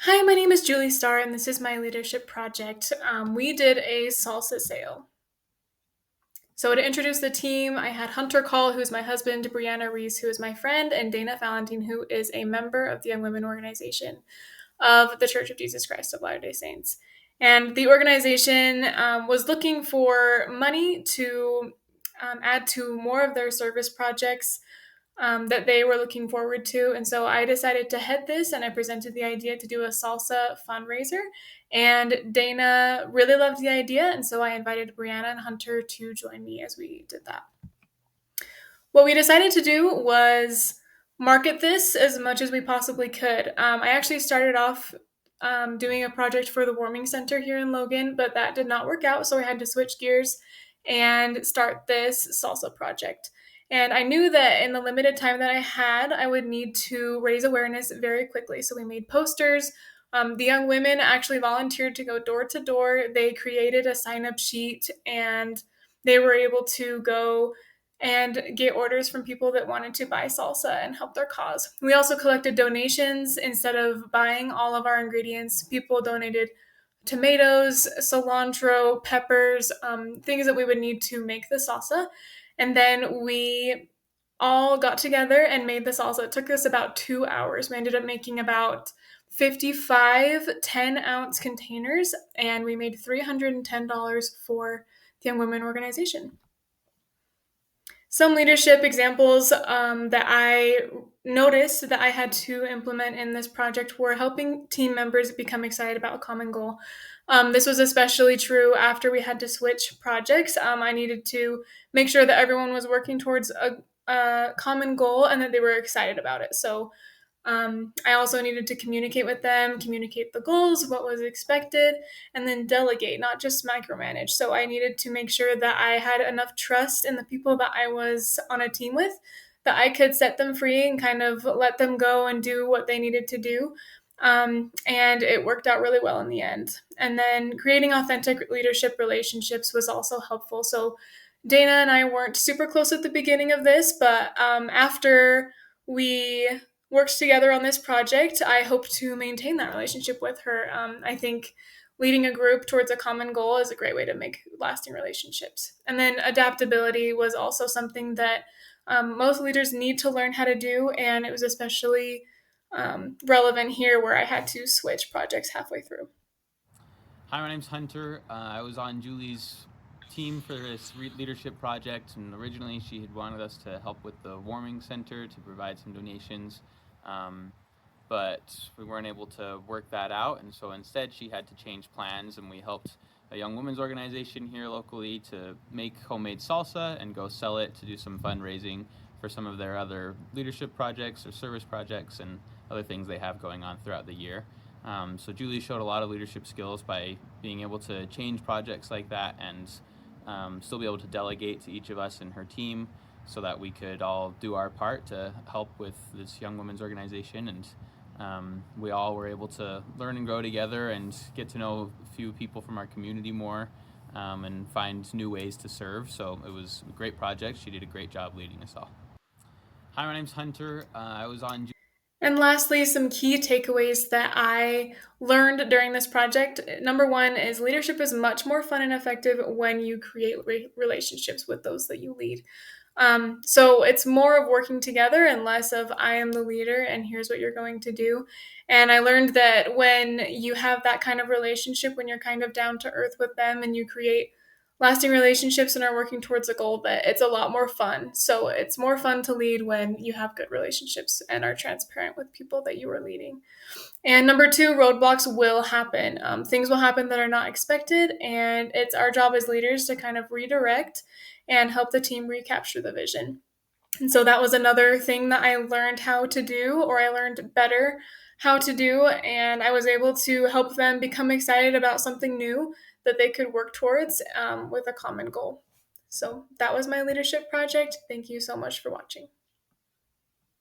Hi, my name is Julie Starr, and this is my leadership project. We did a salsa sale. So, to introduce the team, I had Hunter Call, who's my husband, Brianna Reese, who is my friend, and Dana Valentine, who is a member of the Young Women Organization of the Church of Jesus Christ of Latter day Saints. And the organization was looking for money to add to more of their service projects that they were looking forward to. And so I decided to head this and I presented the idea to do a salsa fundraiser. And Dana really loved the idea. And so I invited Brianna and Hunter to join me as we did that. What we decided to do was market this as much as we possibly could. I actually started off doing a project for the warming center here in Logan, but that did not work out. So I had to switch gears and start this salsa project. And I knew that in the limited time that I had, I would need to raise awareness very quickly. So we made posters. The young women actually volunteered to go door to door. They created a sign up sheet and they were able to go and get orders from people that wanted to buy salsa and help their cause. We also collected donations. Instead of buying all of our ingredients, people donated tomatoes, cilantro, peppers, things that we would need to make the salsa. And then we all got together and made the salsa. It took us about 2 hours. We ended up making about 55 10-ounce containers, and we made $310 for the Young Women Organization. Some leadership examples that I noticed that I had to implement in this project were helping team members become excited about a common goal. This was especially true after we had to switch projects. I needed to make sure that everyone was working towards a common goal and that they were excited about it. So I also needed to communicate with them, communicate the goals, what was expected, and then delegate, not just micromanage. So I needed to make sure that I had enough trust in the people that I was on a team with, that I could set them free and kind of let them go and do what they needed to do. And it worked out really well in the end. And then creating authentic leadership relationships was also helpful. So Dana and I weren't super close at the beginning of this, but after we worked together on this project, I hope to maintain that relationship with her. I think leading a group towards a common goal is a great way to make lasting relationships. And then adaptability was also something that most leaders need to learn how to do, and it was especially relevant here where I had to switch projects halfway through. Hi, my name's Hunter. I was on Julie's team for this leadership project, and originally she had wanted us to help with the warming center to provide some donations, um, but we weren't able to work that out, and so instead she had to change plans, and we helped a young women's organization here locally to make homemade salsa and go sell it to do some fundraising for some of their other leadership projects or service projects and other things they have going on throughout the year. So Julie showed a lot of leadership skills by being able to change projects like that and still be able to delegate to each of us and her team so that we could all do our part to help with this young women's organization. And we all were able to learn and grow together and get to know a few people from our community more and find new ways to serve. So it was a great project. She did a great job leading us all. Hi, my name's Hunter. I was on. And lastly, some key takeaways that I learned during this project. Number one is leadership is much more fun and effective when you create relationships with those that you lead. So it's more of working together and less of I am the leader and here's what you're going to do. And I learned that when you have that kind of relationship, when you're kind of down to earth with them and you create lasting relationships and are working towards a goal, that it's a lot more fun. So it's more fun to lead when you have good relationships and are transparent with people that you are leading. And number two, roadblocks will happen. Things will happen that are not expected, and it's our job as leaders to kind of redirect and help the team recapture the vision. And so that was another thing that I learned how to do, or I learned better how to do. And I was able to help them become excited about something new that they could work towards with a common goal. So that was my leadership project. Thank you so much for watching.